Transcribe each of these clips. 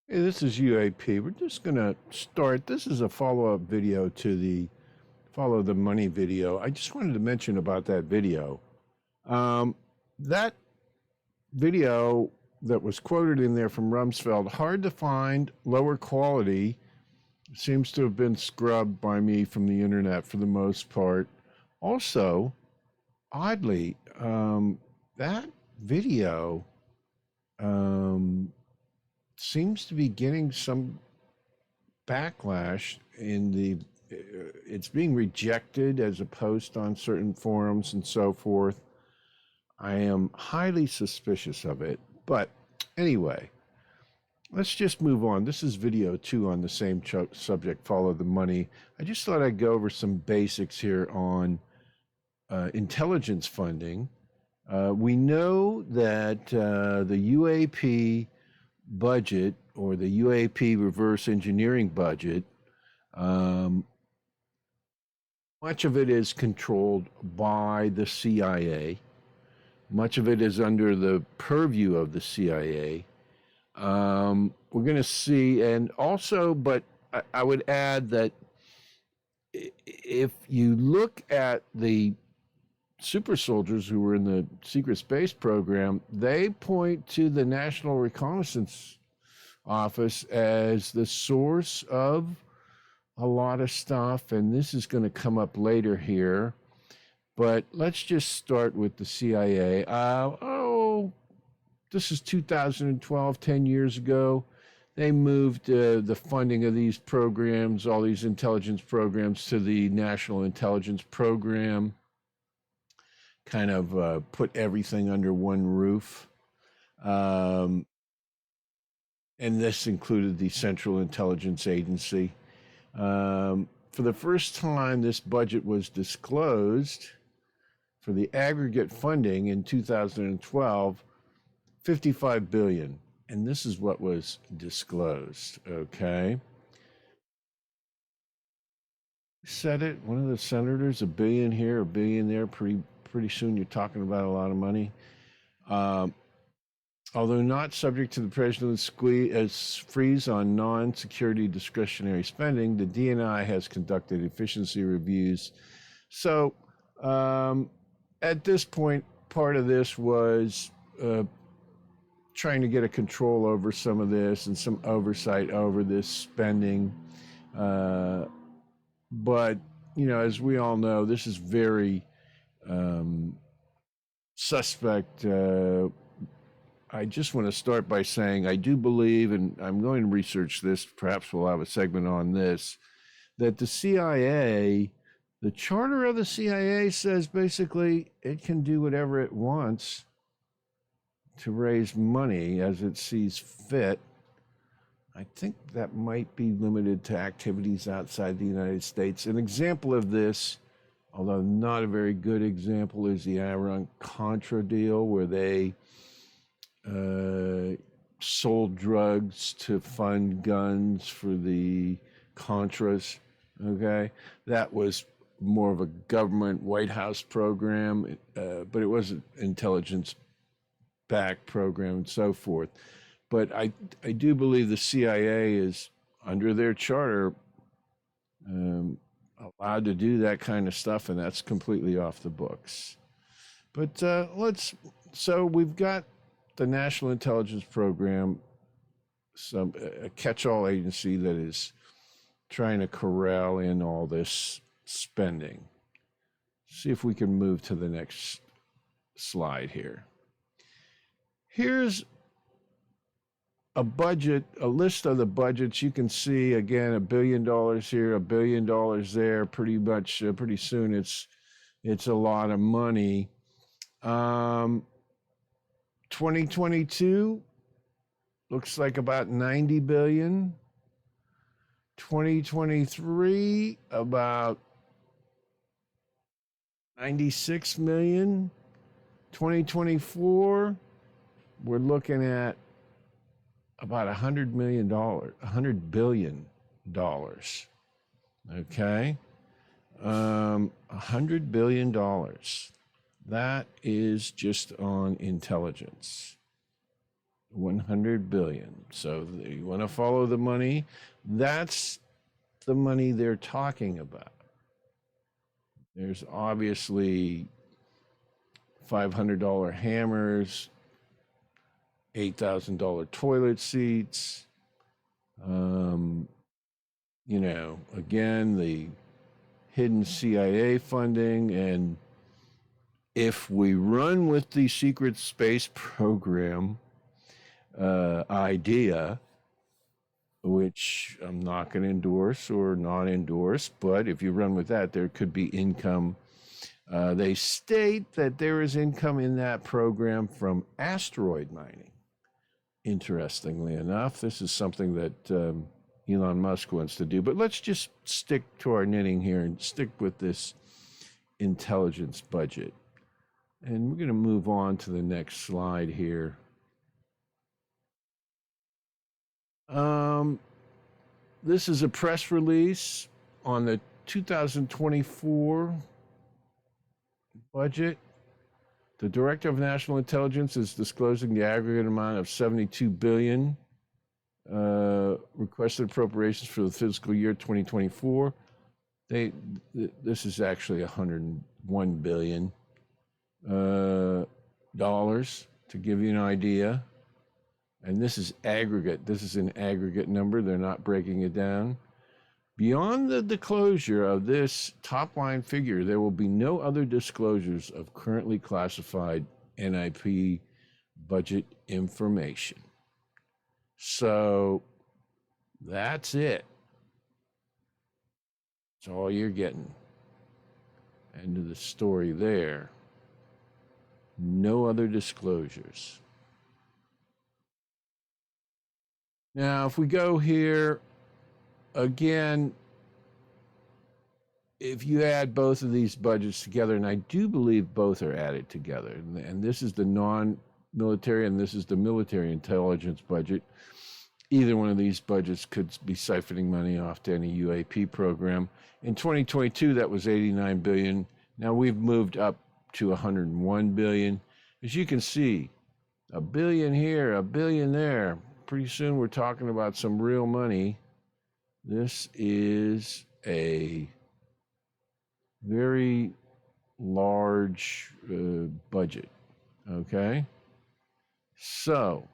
Hey, this is UAP. We're just going to start. This is a follow-up video to the Follow the Money video. I just wanted to mention about that video. That video that was quoted in there from Rumsfeld, hard to find, lower quality, seems to have been scrubbed by me from the internet for the most part. Also, oddly, that video seems to be getting some backlash in the it's being rejected as a post on certain forums and so forth. I am highly suspicious of it, but anyway, let's just move on. This is video 2 on the same subject, Follow the Money. I just thought I'd go over some basics here on intelligence funding. We know that the UAP budget, or the UAP reverse engineering budget, much of it is controlled by the CIA. Much of it is under the purview of the CIA. We're going to see, and also, but I would add that if you look at the super soldiers who were in the secret space program, they point to the National Reconnaissance Office as the source of a lot of stuff, and this is going to come up later here. But let's just start with the CIA. This is 2012, 10 years ago. They moved the funding of these programs, all these intelligence programs, to the National Intelligence Program. Kind of put everything under one roof. And this included the Central Intelligence Agency. For the first time, this budget was disclosed for the aggregate funding in 2012, $55 billion. And this is what was disclosed, okay? Said it, one of the senators, $1 billion here, $1 billion there. Pretty soon you're talking about a lot of money. Although not subject to the president's freeze on non-security discretionary spending, the DNI has conducted efficiency reviews. So at this point, part of this was trying to get a control over some of this and some oversight over this spending. But, as we all know, this is very suspect. I just want to start by saying I do believe, and I'm going to research this, perhaps we'll have a segment on this, that the CIA, the charter of the CIA says basically it can do whatever it wants to raise money as it sees fit. I think that might be limited to activities outside the United States. An example of this, although not a very good example, is the Iran-Contra deal, where they sold drugs to fund guns for the Contras, okay? That was more of a government White House program, but it was an intelligence-backed program and so forth. But I do believe the CIA is, under their charter, allowed to do that kind of stuff, and that's completely off the books. But so we've got the National Intelligence Program, a catch-all agency that is trying to corral in all this spending. See if we can move to the next slide here. Here's a budget, a list of the budgets. You can see, again, $1 billion here, $1 billion there. Pretty much, pretty soon it's a lot of money. 2022 looks like about 90 billion. 2023 about 96 million. 2024 we're looking at about $100 billion. Okay, $100 billion. That is just on intelligence. 100 billion. So you want to follow the money? That's the money they're talking about. There's obviously $500 hammers, $8,000 toilet seats. Again, the hidden CIA funding. And if we run with the secret space program idea, which I'm not going to endorse or not endorse, but if you run with that, there could be income. They state that there is income in that program from asteroid mining. Interestingly enough, this is something that Elon Musk wants to do. But let's just stick to our knitting here and stick with this intelligence budget. And we're going to move on to the next slide here. This is a press release on the 2024 budget. The Director of National Intelligence is disclosing the aggregate amount of $72 billion requested appropriations for the fiscal year 2024. This is actually $101 billion dollars, to give you an idea. And this is aggregate. This is an aggregate number. They're not breaking it down. Beyond the disclosure of this top-line figure, there will be no other disclosures of currently classified NIP budget information. So that's it. That's all you're getting. End of the story there. No other disclosures. Now, if we go here, again, if you add both of these budgets together, and I do believe both are added together, and this is the non-military and this is the military intelligence budget, either one of these budgets could be siphoning money off to any UAP program. In 2022, that was $89 billion. Now we've moved up to $101 billion. As you can see, $1 billion here, $1 billion there. Pretty soon we're talking about some real money. This is a very large budget, okay? So,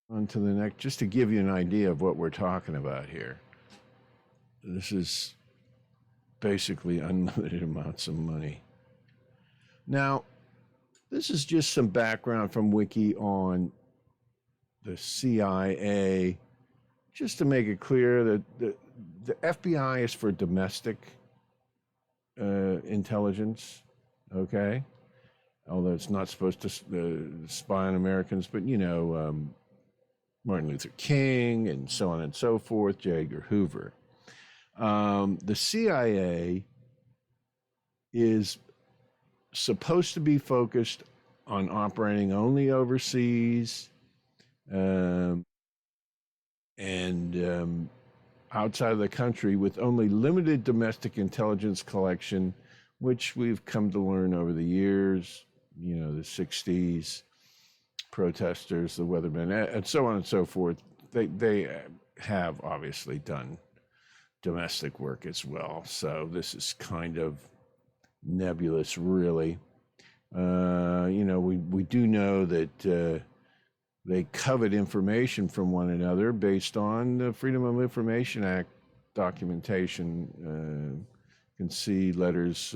on to the next, just to give you an idea of what we're talking about here. This is basically unlimited amounts of money. Now, this is just some background from Wiki on the CIA, just to make it clear that the FBI is for domestic intelligence, okay? Although it's not supposed to spy on Americans, but Martin Luther King and so on and so forth, J. Edgar Hoover. The CIA is supposed to be focused on operating only overseas and outside of the country, with only limited domestic intelligence collection, which we've come to learn over the years, the 60s, protesters, the weathermen, and so on and so forth. They have obviously done domestic work as well. So this is kind of nebulous, really. We do know that they covet information from one another based on the Freedom of Information Act documentation. You can see letters,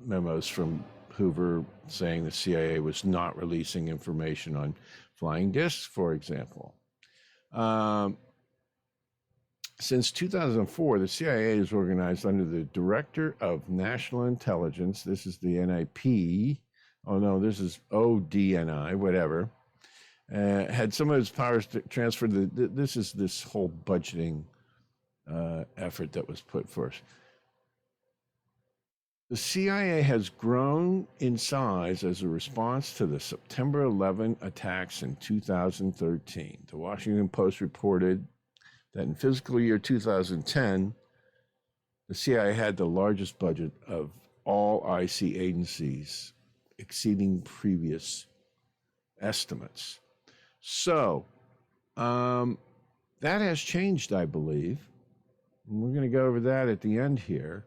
memos from Hoover saying the CIA was not releasing information on flying discs, for example. Since 2004, the CIA is organized under the Director of National Intelligence. This is the NIP. Oh, no, this is ODNI, whatever. Had some of its powers transferred. This is this whole budgeting effort that was put forth. The CIA has grown in size as a response to the September 11 attacks in 2013. The Washington Post reported that in fiscal year 2010, the CIA had the largest budget of all IC agencies, exceeding previous estimates. So that has changed, I believe. And we're going to go over that at the end here.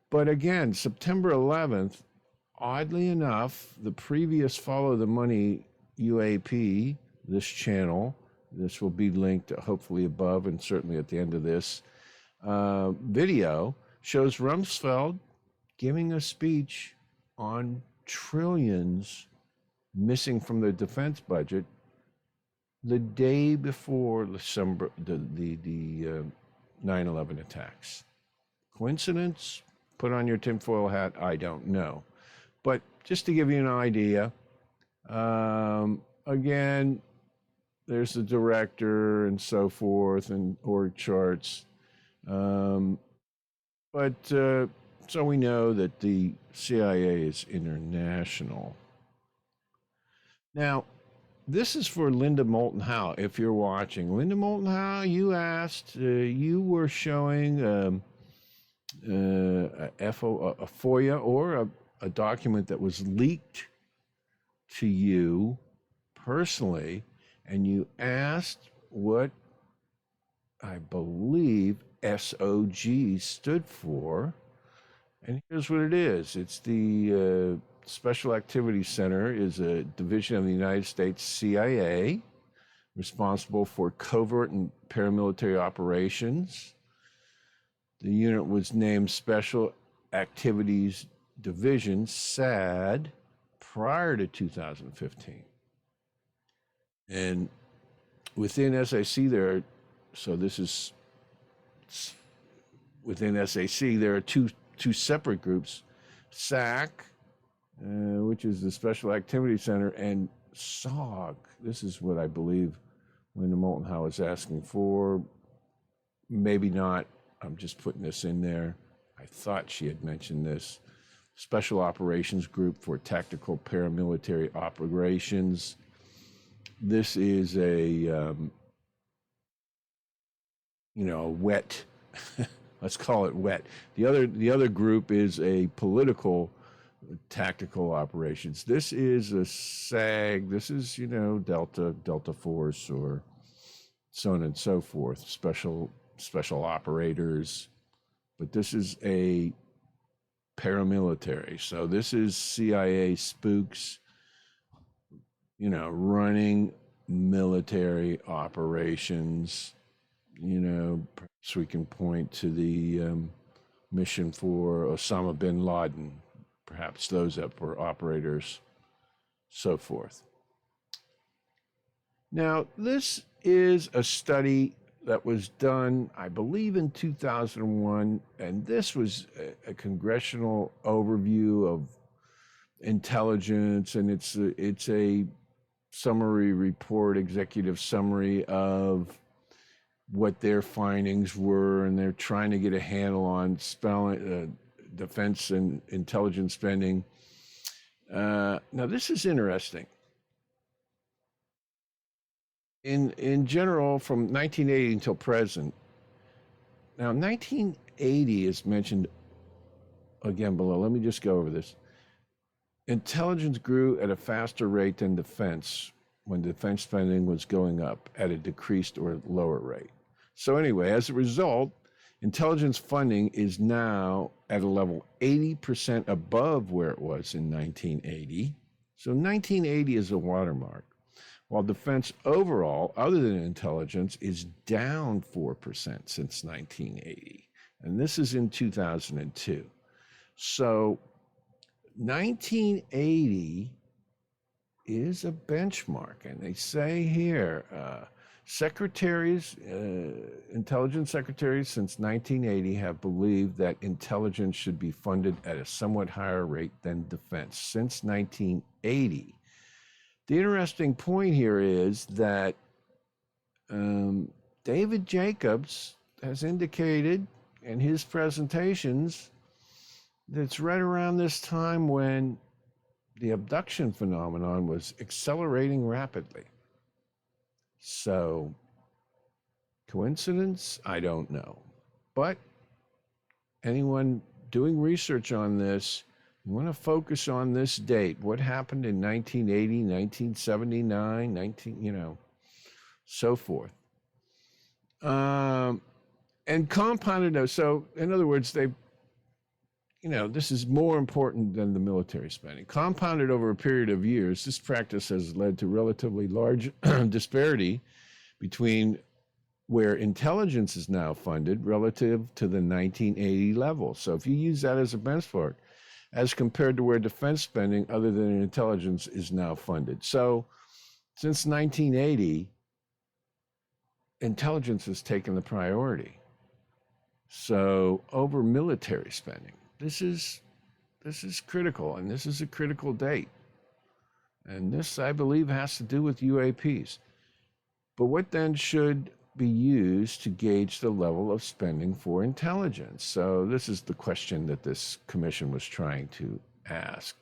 But again, September 11th, oddly enough, the previous Follow the Money UAP, this channel, this will be linked hopefully above and certainly at the end of this video, shows Rumsfeld giving a speech on trillions missing from the defense budget the day before the 9/11 attacks. Coincidence? Put on your tinfoil hat, I don't know. But just to give you an idea, again, there's the director and so forth and org charts. But so we know that the CIA is international. Now, this is for Linda Moulton Howe, if you're watching. Linda Moulton Howe, you asked, you were showing a FOIA or a document that was leaked to you personally, and you asked what I believe SOG stood for. And here's what it is. It's the Special Activities Center is a division of the United States CIA responsible for covert and paramilitary operations. The unit was named Special Activities Division, SAD, prior to 2015. And within SAC there are, so this is within SAC, there are two separate groups, SAC, which is the Special Activity Center, and SOG. This is what I believe Linda Moulton Howe is asking for. Maybe not. I'm just putting this in there. I thought she had mentioned this. Special Operations Group for Tactical Paramilitary Operations. This is a wet, let's call it wet. The other group is a political tactical operations. This is a SAG. This is, Delta Force or so on and so forth, special operators. But this is a paramilitary. So this is CIA spooks, running military operations. Perhaps we can point to the mission for Osama bin Laden, perhaps those that were operators, so forth. Now, this is a study that was done, I believe, in 2001, and this was a congressional overview of intelligence, and it's a summary report, executive summary of what their findings were, and they're trying to get a handle on defense and intelligence spending. Now, this is interesting. In general, from 1980 until present. Now, 1980 is mentioned again below. Let me just go over this. Intelligence grew at a faster rate than defense when defense spending was going up at a decreased or lower rate. So anyway, as a result, intelligence funding is now at a level 80% above where it was in 1980. So 1980 is a watermark, while defense overall, other than intelligence, is down 4% since 1980. And this is in 2002. So 1980 is a benchmark. And they say here, intelligence secretaries since 1980 have believed that intelligence should be funded at a somewhat higher rate than defense since 1980. The interesting point here is that David Jacobs has indicated in his presentations that it's right around this time when the abduction phenomenon was accelerating rapidly. So, coincidence? I don't know. But anyone doing research on this You want to focus on this date. What happened in 1980, 1979, 19, so forth. And compounded, so in other words, this is more important than the military spending. Compounded over a period of years, this practice has led to relatively large disparity between where intelligence is now funded relative to the 1980 level. So if you use that as a benchmark, as compared to where defense spending other than intelligence is now funded. So since 1980, intelligence has taken the priority. So over military spending, this is critical, and this is a critical date. And this, I believe, has to do with UAPs. But what then should be used to gauge the level of spending for intelligence? So this is the question that this commission was trying to ask.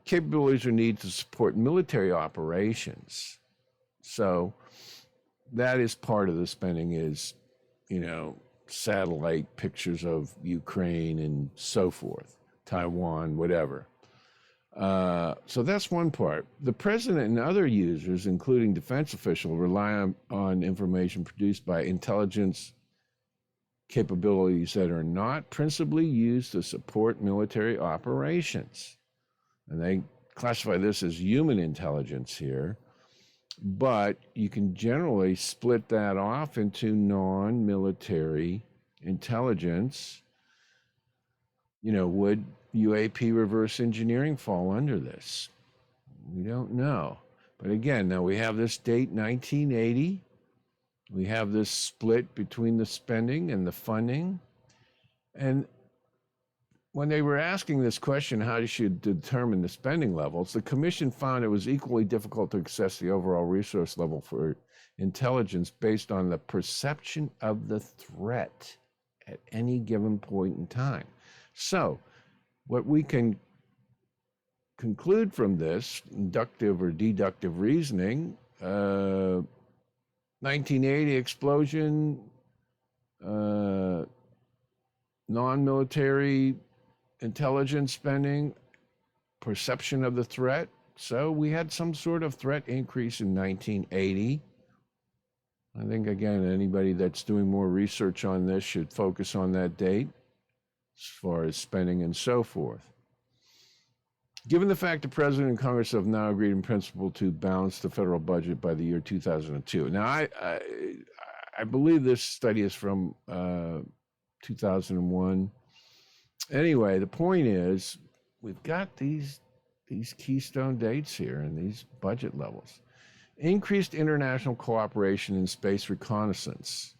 Capabilities are needed to support military operations. So that is part of the spending is, satellite pictures of Ukraine and so forth, Taiwan, whatever. So that's one part. The president and other users, including defense officials, rely on information produced by intelligence capabilities that are not principally used to support military operations. And they classify this as human intelligence here, but you can generally split that off into non-military intelligence. Would UAP reverse engineering fall under this? We don't know. But again, now we have this date, 1980. We have this split between the spending and the funding. And when they were asking this question, how you should determine the spending levels, the commission found it was equally difficult to assess the overall resource level for intelligence based on the perception of the threat at any given point in time. So what we can conclude from this, inductive or deductive reasoning, 1980 explosion, non-military intelligence spending, perception of the threat. So we had some sort of threat increase in 1980. I think, again, anybody that's doing more research on this should focus on that date as far as spending and so forth. Given the fact the President and Congress have now agreed in principle to balance the federal budget by the year 2002. Now, I believe this study is from 2001. Anyway, the point is, we've got these keystone dates here and these budget levels. Increased international cooperation in space reconnaissance,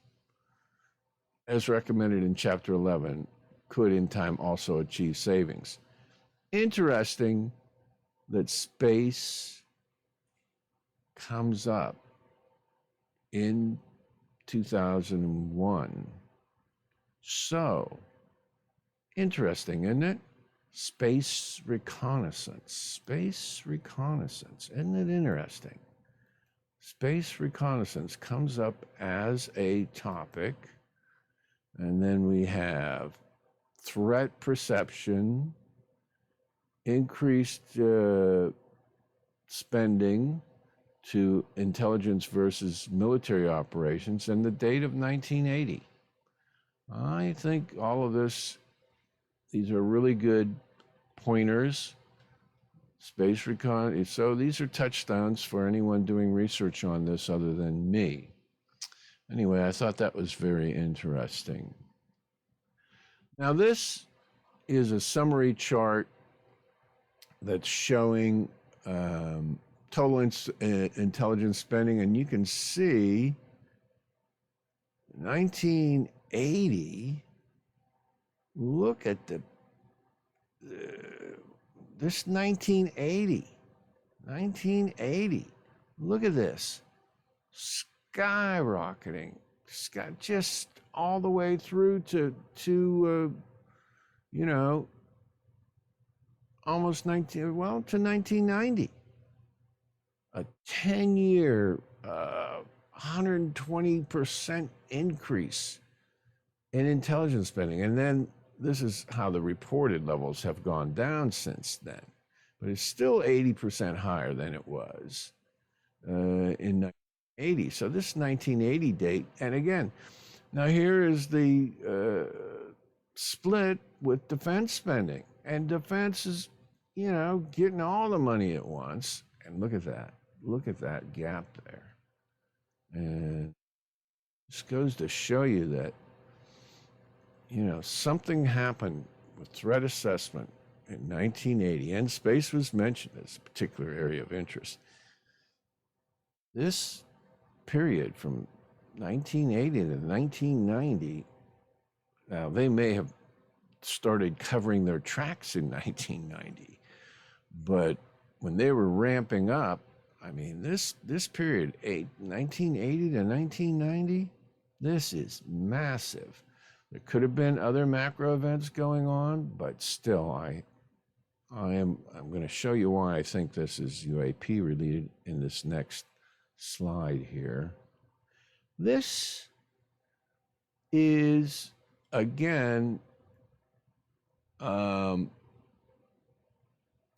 as recommended in Chapter 11, could in time also achieve savings. Interesting that space comes up in 2001. So, interesting, isn't it? Space reconnaissance. Isn't it interesting? Space reconnaissance comes up as a topic. And then we have threat perception, increased spending to intelligence versus military operations, and the date of 1980. I think all of these are really good pointers. Space recon, so these are touchdowns for anyone doing research on this other than me. Anyway, I thought that was very interesting. Now, this is a summary chart that's showing total intelligence spending, and you can see 1980. Look at this 1980. Look at this, skyrocketing, just all the way through to almost to 1990. A 10-year, 120% increase in intelligence spending. And then this is how the reported levels have gone down since then. But it's still 80% higher than it was in 1980. So this 1980 date, and again, now here is the split with defense spending. And defense is, you know, getting all the money at once. And look at that. Look at that gap there. And this goes to show you that, you know, something happened with threat assessment in 1980, and space was mentioned as a particular area of interest. This period from 1980 to 1990, now they may have started covering their tracks in 1990, but when they were ramping up, I mean, this period, 1980 to 1990, this is massive. There could have been other macro events going on, but still, I'm going to show you why I think this is UAP related in this next slide here. This is, again,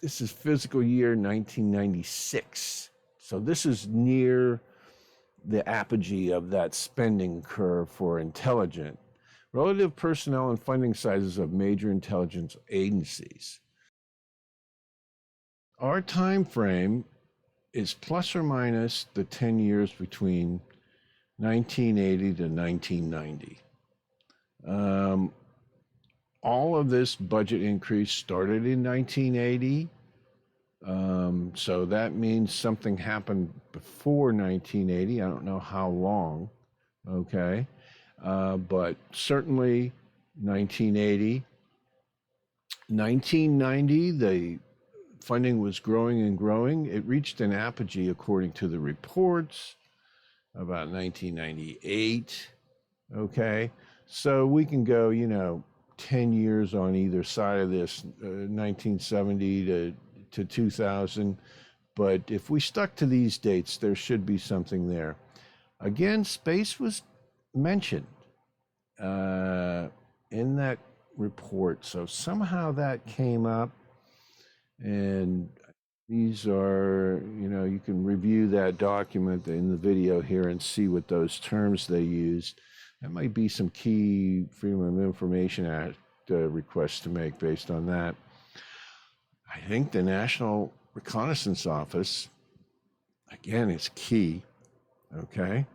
this is fiscal year 1996. So this is near the apogee of that spending curve for intelligence. Relative personnel and funding sizes of major intelligence agencies. Our time frame is plus or minus the 10 years between 1980 to 1990. All of this budget increase started in 1980. So that means something happened before 1980. I don't know how long, okay? But certainly 1980. 1990, the funding was growing and growing. It reached an apogee, according to the reports, about 1998, okay? So we can go, you know, 10 years on either side of this, 1970 to 2000. But if we stuck to these dates, there should be something there. Again, space was mentioned in that report. So somehow that came up. And these are, you know, you can review that document in the video here and see what those terms they used. That might be some key Freedom of Information Act requests to make based on that. I think the National Reconnaissance Office, again, is key, okay,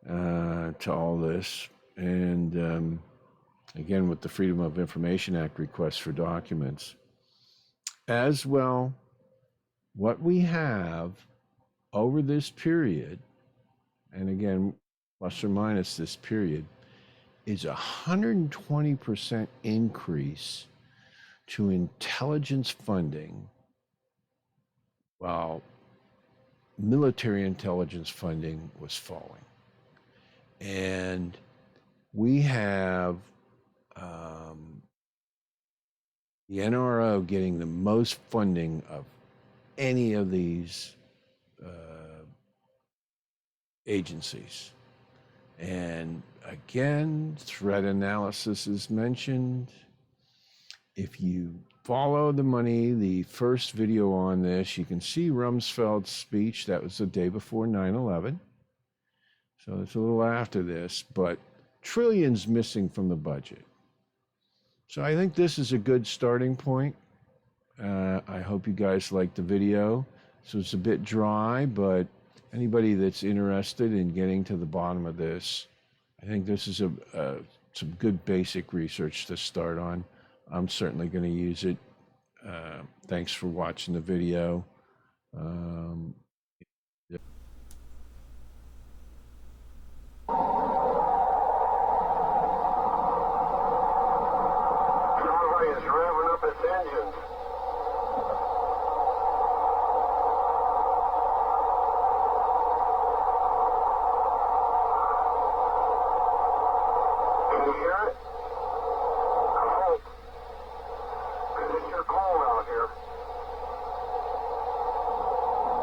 to all this. And again, with the Freedom of Information Act requests for documents. As well, what we have over this period, and again, plus or minus this period, is 120% increase to intelligence funding, while military intelligence funding was falling. And we have the NRO getting the most funding of any of these agencies. And again, threat analysis is mentioned. If you follow the money, the first video on this, you can see Rumsfeld's speech. That was the day before 9/11. So it's a little after this, but trillions missing from the budget. So I think this is a good starting point. I hope you guys liked the video. So it's a bit dry, but anybody that's interested in getting to the bottom of this, I think this is some good basic research to start on. I'm certainly going to use it. Thanks for watching the video.